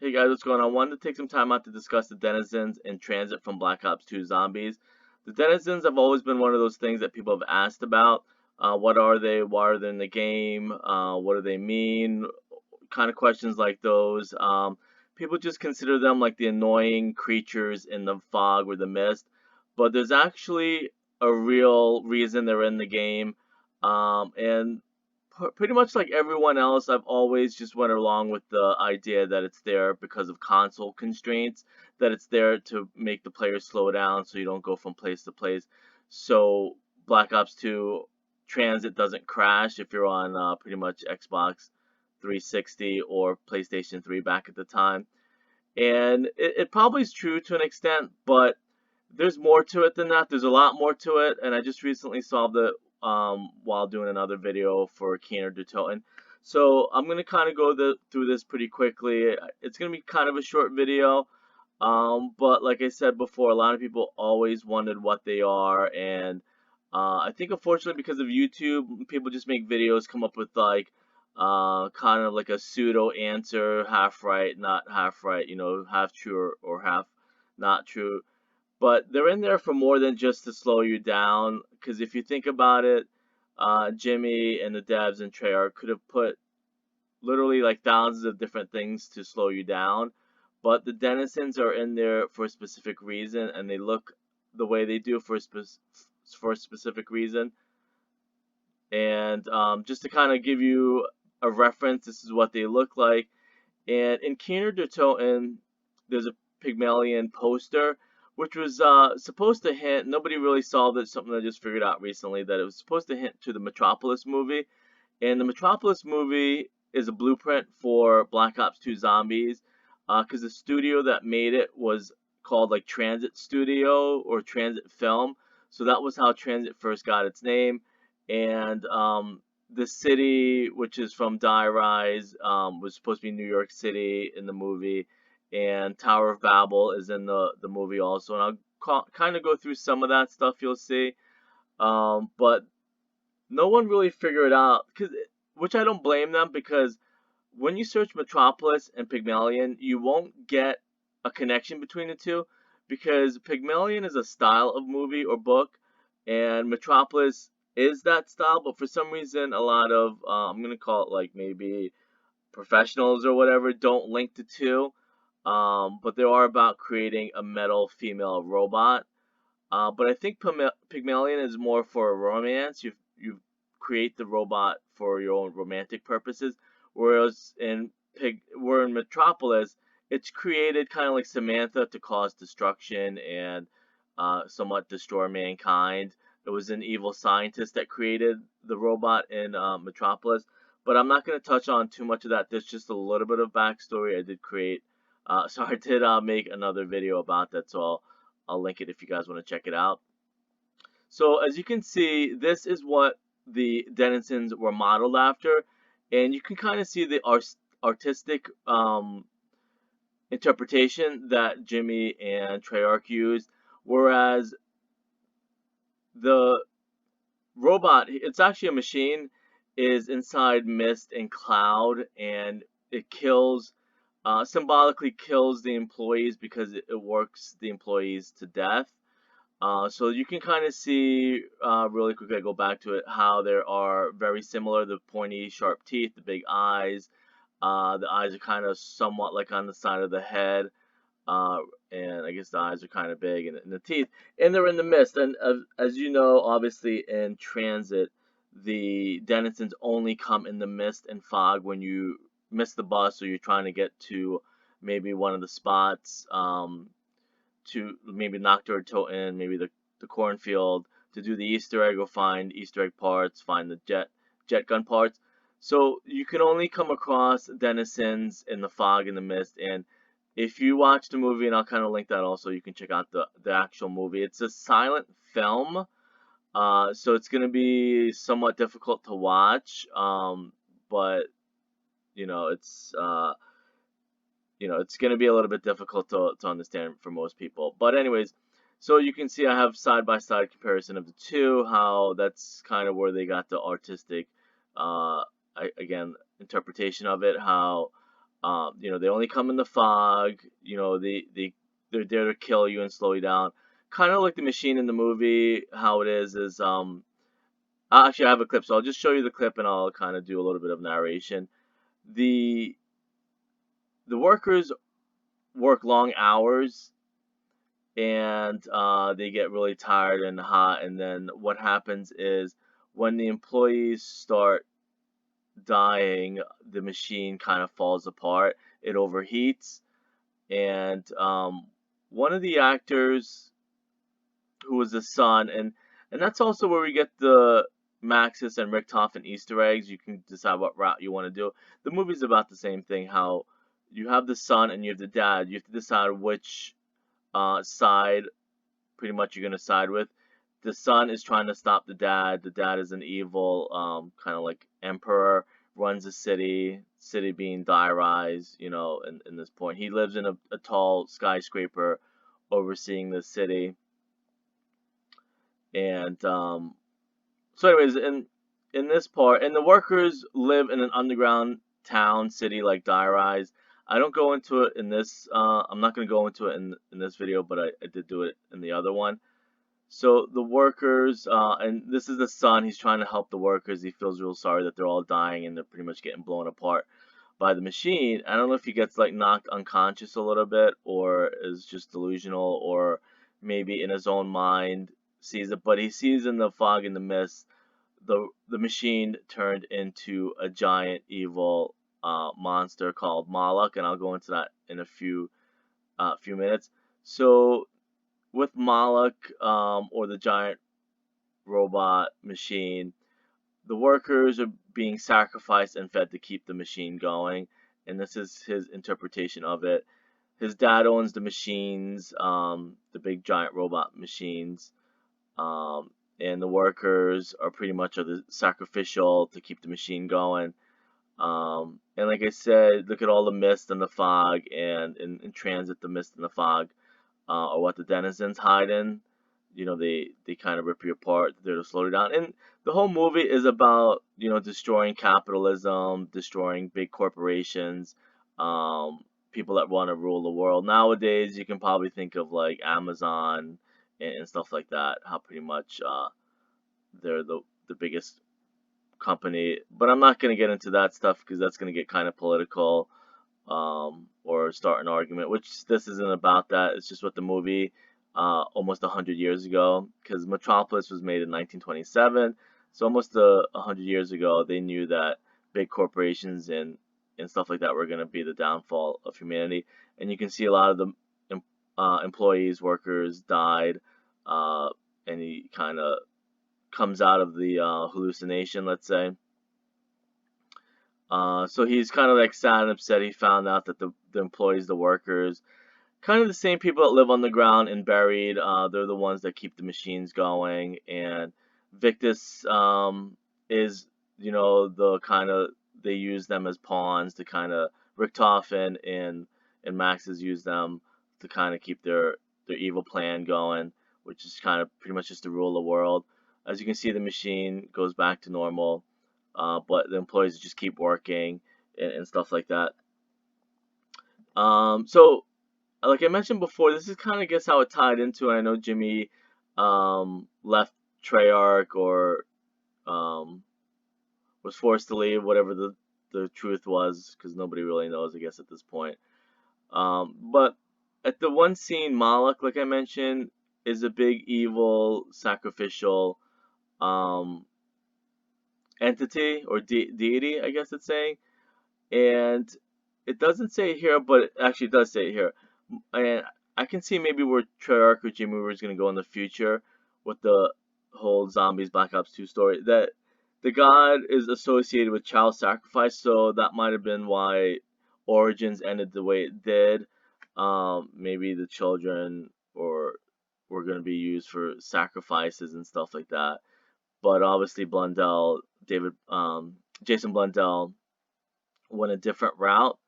Hey guys, what's going on? I wanted to take some time out to discuss the Denizens and Transit from Black Ops 2 Zombies. The Denizens have always been one of those things that people have asked about. What are they? Why are they in the game? What do they mean? Kind of questions like those. People just consider them like the annoying creatures in the fog or the mist, but there's actually a real reason they're in the game. And pretty much like everyone else, I've always just went along with the idea that it's there because of console constraints, that it's there to make the players slow down so you don't go from place to place. So Black Ops 2 Transit doesn't crash if you're on pretty much Xbox 360 or PlayStation 3 back at the time. And it probably is true to an extent, but there's more to it than that. There's a lot more to it, and I just recently solved it while doing another video for Keener du Toten. So I'm gonna kind of go through this pretty quickly. It's gonna be kind of a short video, but like I said before, a lot of people always wondered what they are, and I think unfortunately because of YouTube, people just make videos, come up with like kind of like a pseudo answer, half right, not half right, half true or half not true, but they're in there for more than just to slow you down. Because if you think about it, Jimmy and the devs and Treyarch could have put literally like thousands of different things to slow you down, but the denizens are in there for a specific reason, and they look the way they do for a specific reason. And just to kind of give you a reference, this is what they look like. And in Keener du Toten, there's a Pygmalion poster, which was supposed to hint, nobody really solved it, something I just figured out recently, that it was supposed to hint to the Metropolis movie. And the Metropolis movie is a blueprint for Black Ops 2 Zombies, because the studio that made it was called like Transit Studio or Transit Film. So that was how Transit first got its name. And the city, which is from Die Rise, was supposed to be New York City in the movie, and Tower of Babel is in the movie also. And I'll kind of go through some of that stuff you'll see, but no one really figured out, which I don't blame them, because when you search Metropolis and Pygmalion, you won't get a connection between the two, because Pygmalion is a style of movie or book, and Metropolis is that style, but for some reason, a lot of, I'm going to call it like maybe professionals or whatever, don't link the two. But they are about creating a metal female robot. But I think Pygmalion is more for a romance. You create the robot for your own romantic purposes, whereas we're in Metropolis, it's created kind of like Samantha to cause destruction and somewhat destroy mankind. It was an evil scientist that created the robot in Metropolis. But I'm not going to touch on too much of that. There's just a little bit of backstory. I did create, so I did make another video about that. So I'll link it if you guys want to check it out. So as you can see, this is what the denizens were modeled after, and you can kind of see the artistic interpretation that Jimmy and Treyarch used, whereas the robot, it's actually a machine, is inside mist and cloud, and it kills, symbolically kills the employees because it works the employees to death. So you can kind of see, really quickly, I go back to it, how there are very similar, the pointy, sharp teeth, the big eyes. The eyes are kind of somewhat like on the side of the head. And I guess the eyes are kind of big, and the teeth, and they're in the mist. And as you know, obviously in Transit, the denizens only come in the mist and fog when you miss the bus or you're trying to get to maybe one of the spots, to maybe Nocturne Toten, maybe the cornfield, to do the Easter egg or find Easter egg parts, find the jet gun parts. So you can only come across denizens in the fog and the mist. And if you watch the movie, and I'll kind of link that also, you can check out the actual movie. It's a silent film, so it's going to be somewhat difficult to watch, but it's it's going to be a little bit difficult to understand for most people. But anyways, so you can see I have side-by-side comparison of the two, how that's kind of where they got the artistic, again, interpretation of it, how They only come in the fog. They're there to kill you and slow you down. Kind of like the machine in the movie. How it is actually I have a clip, so I'll just show you the clip and I'll kind of do a little bit of narration. The the workers work long hours and they get really tired and hot. And then what happens is when the employees start dying, the machine kind of falls apart. It overheats, and one of the actors who was the son, and that's also where we get the Maxis and Richtofen Easter eggs. You can decide what route you want to do. The movie's about the same thing. How you have the son and you have the dad. You have to decide which side pretty much you're gonna side with. The son is trying to stop the dad. The dad is an evil, kind of like emperor, runs a city being die-rise, in this point. He lives in a tall skyscraper overseeing the city. And so anyways, in this part, and the workers live in an underground town, city like die-rise. I don't go into it in this, I'm not going to go into it in this video, but I did do it in the other one. So the workers, and this is the son, he's trying to help the workers. He feels real sorry that they're all dying and they're pretty much getting blown apart by the machine. I don't know if he gets like knocked unconscious a little bit or is just delusional or maybe in his own mind sees it, but he sees in the fog and the mist the machine turned into a giant evil monster called Moloch, and I'll go into that in a few minutes. So with Moloch, or the giant robot machine, the workers are being sacrificed and fed to keep the machine going, and this is his interpretation of it. His dad owns the machines, the big giant robot machines, and the workers are pretty much the sacrificial to keep the machine going. And like I said, look at all the mist and the fog, and in transit, the mist and the fog are what the denizens hide in. They kind of rip you apart. They're to slow you down. And the whole movie is about, destroying capitalism, destroying big corporations, people that want to rule the world. Nowadays, you can probably think of like Amazon and stuff like that, how pretty much they're the biggest company. But I'm not going to get into that stuff because that's going to get kind of political, or start an argument, which this isn't about that. It's just what the movie, almost 100 years ago, because Metropolis was made in 1927, so almost 100 years ago, they knew that big corporations and stuff like that were going to be the downfall of humanity. And you can see a lot of the employees, workers died, and he kind of comes out of the hallucination, let's say. So he's kind of like sad and upset. He found out that the employees, the workers, kind of the same people that live on the ground and buried, they're the ones that keep the machines going. And Victus, is, the kind of, they use them as pawns to kind of, Richtofen and Max's use them to kind of keep their evil plan going, which is kind of pretty much just to rule the world. As you can see, the machine goes back to normal, but the employees just keep working and stuff like that. So, like I mentioned before, this is kind of guess how it tied into. I know Jimmy left Treyarch, or was forced to leave, whatever the truth was, because nobody really knows, I guess, at this point. But at the one scene, Moloch, like I mentioned, is a big evil sacrificial entity or deity, I guess it's saying. And it doesn't say it here, but it actually does say it here. And I can see maybe where Treyarch or Jimmy was going to go in the future with the whole Zombies Black Ops 2 story. That the god is associated with child sacrifice, so that might have been why Origins ended the way it did. Maybe the children were going to be used for sacrifices and stuff like that. But obviously Blundell, Jason Blundell went a different route.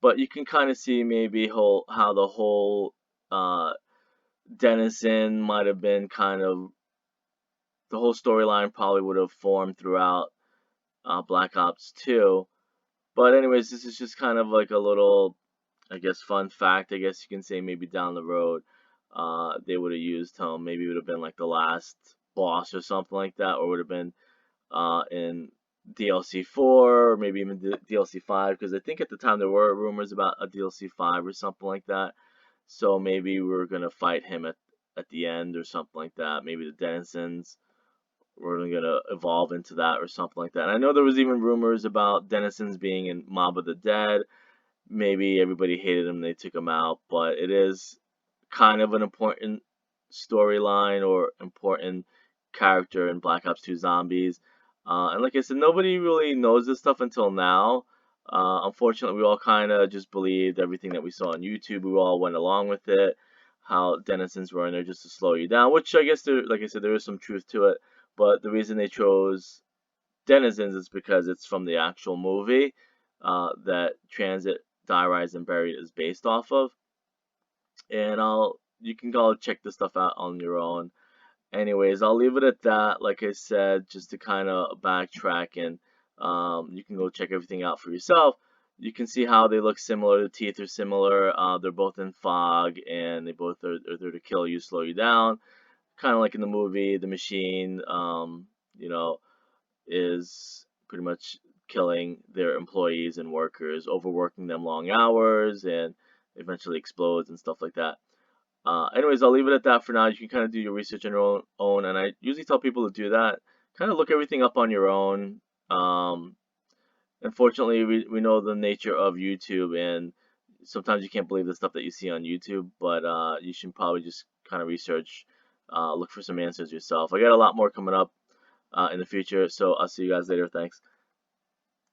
But you can kind of see maybe how the whole Denizen might have been kind of, the whole storyline probably would have formed throughout Black Ops 2. But anyways, this is just kind of like a little, I guess, fun fact. I guess you can say maybe down the road, they would have used him. Maybe it would have been like the last boss or something like that, or would have been in DLC 4 or maybe even DLC 5, because I think at the time there were rumors about a DLC 5 or something like that. So maybe we're gonna fight him at the end or something like that. Maybe the Denizens were gonna evolve into that or something like that. And I know there was even rumors about Denizens being in Mob of the Dead. Maybe everybody hated him, they took him out, but it is kind of an important storyline or important character in Black Ops 2 Zombies. And like I said, nobody really knows this stuff until now. Unfortunately, we all kind of just believed everything that we saw on YouTube. We all went along with it. How denizens were in there just to slow you down, which I guess there, like I said, there is some truth to it. But the reason they chose Denizens is because it's from the actual movie that Transit, Die, Rise, and Buried is based off of. And you can go check this stuff out on your own. Anyways, I'll leave it at that. Like I said, just to kind of backtrack, and you can go check everything out for yourself. You can see how they look similar. The teeth are similar. They're both in fog, and they both are there to kill you, slow you down. Kind of like in the movie, the machine, you know, is pretty much killing their employees and workers, overworking them long hours, and eventually explodes and stuff like that. Anyways, I'll leave it at that for now. You can kind of do your research on your own, and I usually tell people to do that. Kind of look everything up on your own. Unfortunately, we know the nature of YouTube, and sometimes you can't believe the stuff that you see on YouTube, but you should probably just kind of research, look for some answers yourself. I got a lot more coming up in the future, so I'll see you guys later. Thanks.